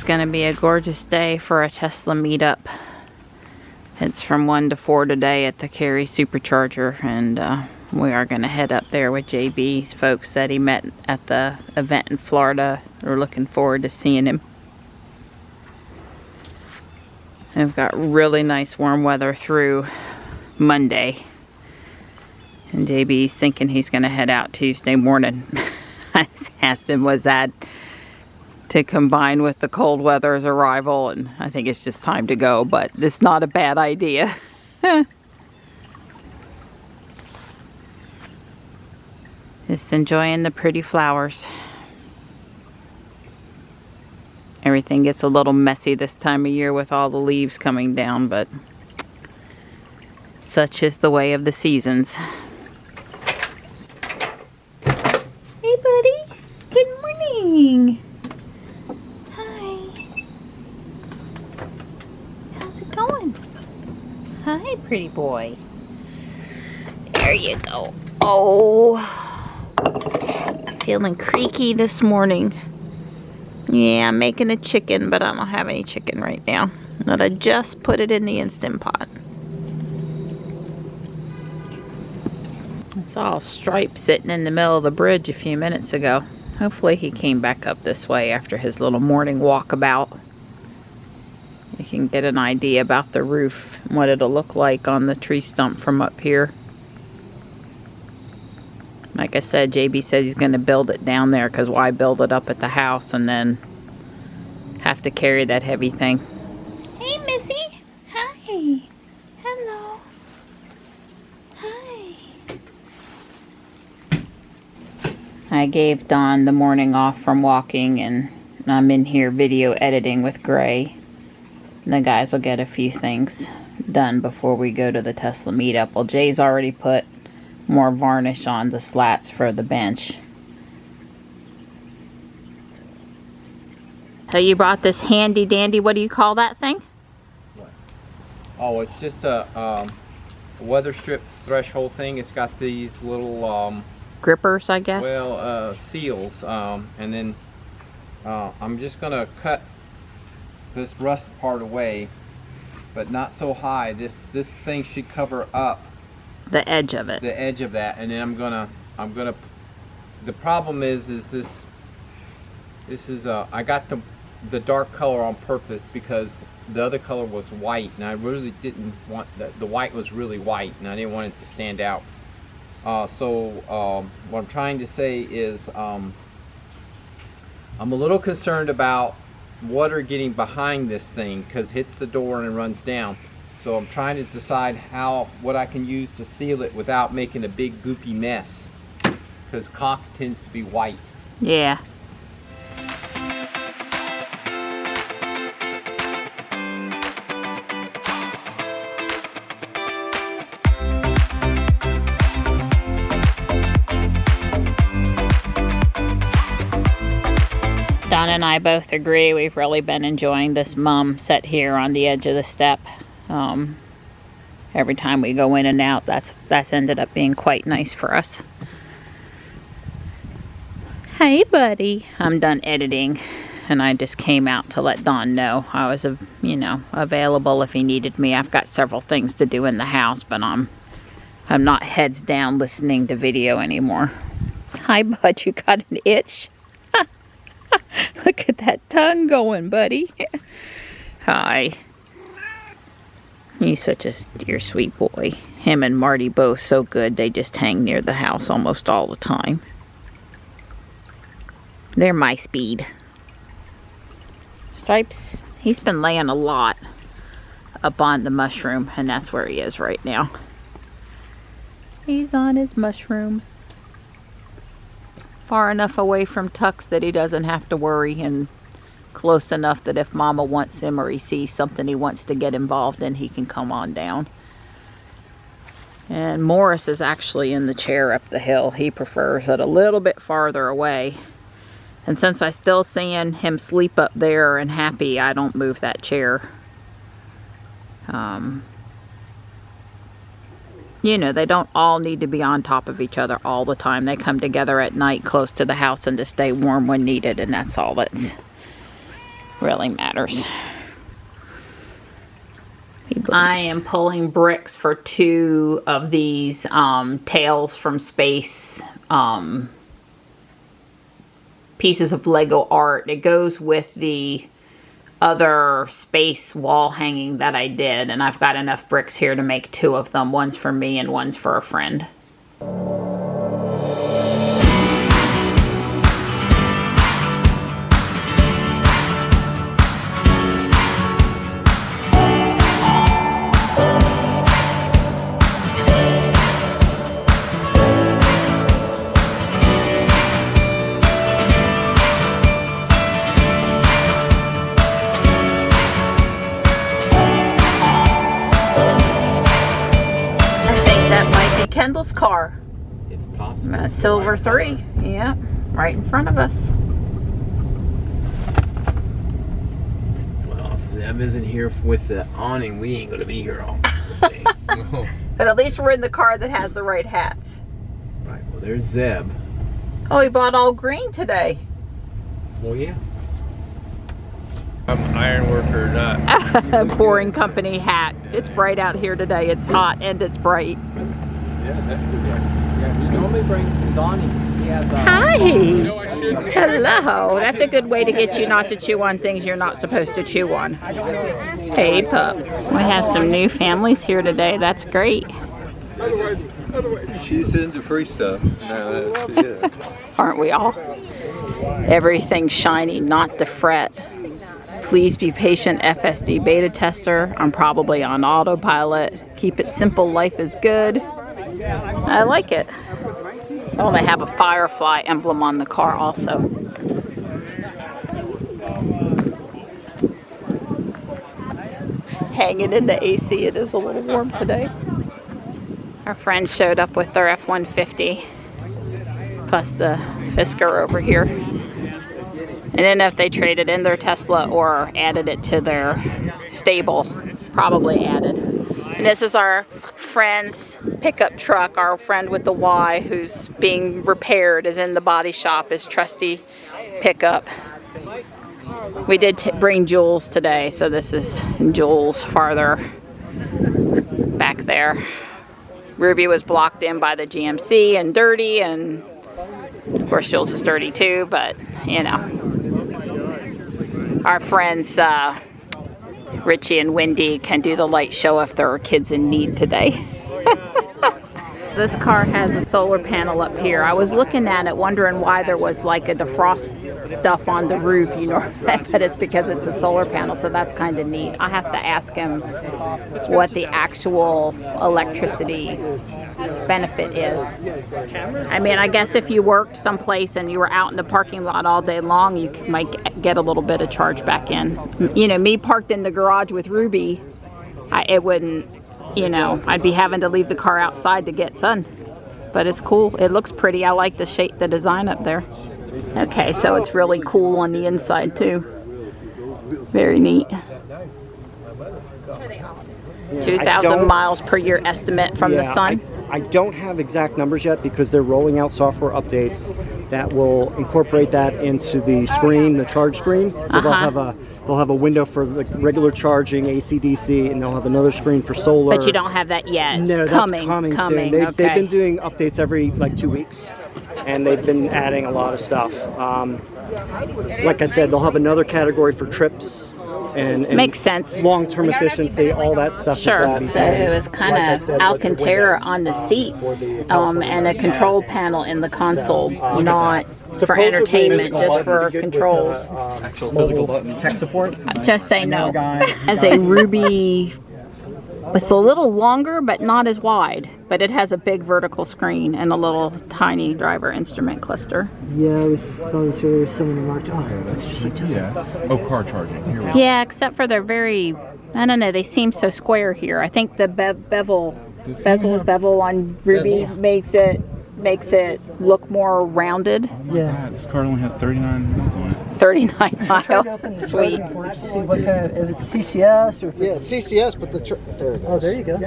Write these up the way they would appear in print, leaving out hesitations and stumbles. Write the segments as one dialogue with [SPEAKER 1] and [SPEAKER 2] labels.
[SPEAKER 1] going to be a gorgeous day for a Tesla meetup. It's from 1 to 4 today at the Cary Supercharger, and we are going to head up there with JB's folks that he met at the event in Florida. We're looking forward to seeing him. And we've got really nice warm weather through Monday. And JB's thinking he's going to head out Tuesday morning. I asked him, was that to combine with the cold weather's arrival? And I think it's just time to go, but it's not a bad idea. Just enjoying the pretty flowers. Everything gets a little messy this time of year with all the leaves coming down, but such is the way of the seasons. Hey buddy, good morning. Hi. How's it going? Hi, pretty boy. There you go. Oh, feeling creaky this morning. Yeah, I'm making a chicken, but I don't have any chicken right now. But I just put it in the Instant Pot. I saw Stripe sitting in the middle of the bridge a few minutes ago. Hopefully he came back up this way after his little morning walkabout. You can get an idea about the roof and what it'll look like on the tree stump from up here. Like I said, JB said he's going to build it down there, because why build it up at the house and then have to carry that heavy thing. Hey, Missy. Hi. Hello. Hi. I gave Dawn the morning off from walking, and I'm in here video editing with Gray. The guys will get a few things done before we go to the Tesla meetup. Well, Jay's already put more varnish on the slats for the bench. So you brought this handy dandy, what do you call that thing?
[SPEAKER 2] What? Oh, it's just a weather strip threshold thing. It's got these little
[SPEAKER 1] grippers, I guess.
[SPEAKER 2] Well, seals, and then I'm just gonna cut this rust part away, but not so high. This thing should cover up
[SPEAKER 1] the edge of it.
[SPEAKER 2] The edge of that, and then I'm gonna. The problem is this is I got the dark color on purpose because the other color was white, and I really didn't want the white was really white, and I didn't want it to stand out. So what I'm trying to say is I'm a little concerned about water getting behind this thing because it hits the door and it runs down. So I'm trying to decide what I can use to seal it without making a big goopy mess, because caulk tends to be white.
[SPEAKER 1] Yeah. Don and I both agree we've really been enjoying this mum set here on the edge of the step. Every time we go in and out, that's ended up being quite nice for us. Hey buddy, I'm done editing, and I just came out to let Don know I was available if he needed me. I've got several things to do in the house, but I'm not heads down listening to video anymore. Hi bud, you got an itch? Look at that tongue going, buddy. Hi. He's such a dear sweet boy. Him and Marty both so good, they just hang near the house almost all the time. They're my speed. Stripes, he's been laying a lot up on the mushroom, and that's where he is right now. He's on his mushroom. Far enough away from Tux that he doesn't have to worry, and close enough that if Mama wants him or he sees something he wants to get involved in, he can come on down. And Morris is actually in the chair up the hill. He prefers it a little bit farther away. And since I still seeing him sleep up there and happy, I don't move that chair. You know, they don't all need to be on top of each other all the time. They come together at night close to the house and to stay warm when needed, and that's all that's really matters. I am pulling bricks for 2 of these Tales from Space pieces of Lego art. It goes with the other space wall hanging that I did, and I've got enough bricks here to make 2 of them. One's for me and one's for a friend. Kendall's car.
[SPEAKER 2] It's possible.
[SPEAKER 1] A silver 3. Yep, right in front of us.
[SPEAKER 2] Well, if Zeb isn't here with the awning, we ain't gonna be here all day. No.
[SPEAKER 1] But at least we're in the car that has the right hats.
[SPEAKER 2] Right, well there's Zeb.
[SPEAKER 1] Oh, he bought all green today.
[SPEAKER 2] Well, yeah.
[SPEAKER 3] I'm an iron worker, not.
[SPEAKER 1] Boring company hat. It's bright out here today. It's hot and it's bright.
[SPEAKER 3] Yeah, definitely.
[SPEAKER 2] Yeah, he normally brings his awning. He has
[SPEAKER 1] Hi.
[SPEAKER 3] No, I shouldn't.
[SPEAKER 1] Hello. That's a good way to get you not to chew on things you're not supposed to chew on. Hey, pup. We have some new families here today. That's great.
[SPEAKER 3] Otherwise.
[SPEAKER 4] She's into free stuff. No, yeah.
[SPEAKER 1] Aren't we all? Everything's shiny, not the fret. Please be patient, FSD beta tester. I'm probably on autopilot. Keep it simple, life is good. I like it. Oh, they have a firefly emblem on the car also. Hanging in the AC, it is a little warm today. Our friends showed up with their F-150, plus the Fisker over here. I didn't know if they traded in their Tesla or added it to their stable. Probably added. And this is our friend's pickup truck. Our friend with the Y who's being repaired is in the body shop, his trusty pickup. We did bring Jules today, so this is Jules farther back there. Ruby was blocked in by the GMC and dirty, and of course Jules is dirty too, but you know. Our friends Richie and Wendy can do the light show if there are kids in need today. This car has a solar panel up here. I was looking at it wondering why there was like a defrost stuff on the roof, you know, but it's because it's a solar panel, so that's kind of neat. I have to ask him what the actual electricity benefit is. I mean, I guess if you worked someplace and you were out in the parking lot all day long, you might get a little bit of charge back in. You know, me parked in the garage with Ruby, it wouldn't, you know, I'd be having to leave the car outside to get sun. But it's cool. It looks pretty. I like the shape, the design up there. Okay, so it's really cool on the inside too. Very neat. 2,000 miles per year estimate from the sun.
[SPEAKER 5] I don't have exact numbers yet because they're rolling out software updates that will incorporate that into the screen, the charge screen. So they'll have a window for like regular charging, AC, DC, and they'll have another screen for solar.
[SPEAKER 1] But you don't have that yet.
[SPEAKER 5] No,
[SPEAKER 1] it's
[SPEAKER 5] that's
[SPEAKER 1] coming
[SPEAKER 5] soon. They've been doing updates every like 2 weeks, and they've been adding a lot of stuff. Like I said, they'll have another category for trips. And
[SPEAKER 1] makes sense.
[SPEAKER 5] Long-term efficiency, all that stuff.
[SPEAKER 1] Sure. So it was kind of Alcantara on the seats, and a control panel in the console, not for entertainment, just for controls.
[SPEAKER 4] Actual physical button.
[SPEAKER 5] Tech support.
[SPEAKER 1] Just say no. As a Ruby, it's a little longer, but not as wide. But it has a big vertical screen and a little tiny driver instrument cluster.
[SPEAKER 5] Yeah, I saw this earlier. Someone remarked, "Oh, it's just like Tesla."
[SPEAKER 3] Yes. Oh, car charging. Here we go.
[SPEAKER 1] Yeah, except for they're very, I don't know, they seem so square here. I think the bevel on Ruby makes it look more rounded.
[SPEAKER 3] Yeah. This car only has 39 miles on it.
[SPEAKER 1] 39 miles. Sweet.
[SPEAKER 5] See what kind of, if it's CCS or if
[SPEAKER 6] Yeah, CCS, but there it is.
[SPEAKER 5] Oh, there you go.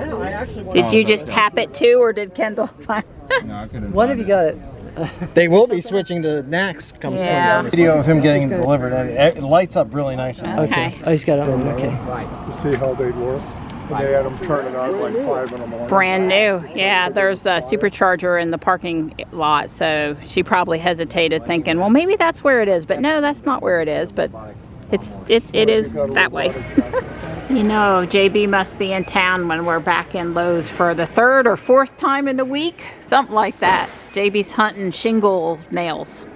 [SPEAKER 1] Did you just tap it too, or did Kendall find?
[SPEAKER 3] No, I couldn't.
[SPEAKER 5] What have you got it?
[SPEAKER 6] They will be switching to NACS coming.
[SPEAKER 1] Yeah.
[SPEAKER 6] Video of him getting delivered. It lights up really nice.
[SPEAKER 1] Okay.
[SPEAKER 5] Oh, he's got it on. Okay.
[SPEAKER 7] To see how they'd work. And they had them turning on like 5 in the morning.
[SPEAKER 1] Brand new. Yeah, there's a supercharger in the parking lot, so she probably hesitated thinking, well, maybe that's where it is. But no, that's not where it is, but it is that way. You know, JB must be in town when we're back in Lowe's for the 3rd or 4th time in the week. Something like that. JB's hunting shingle nails.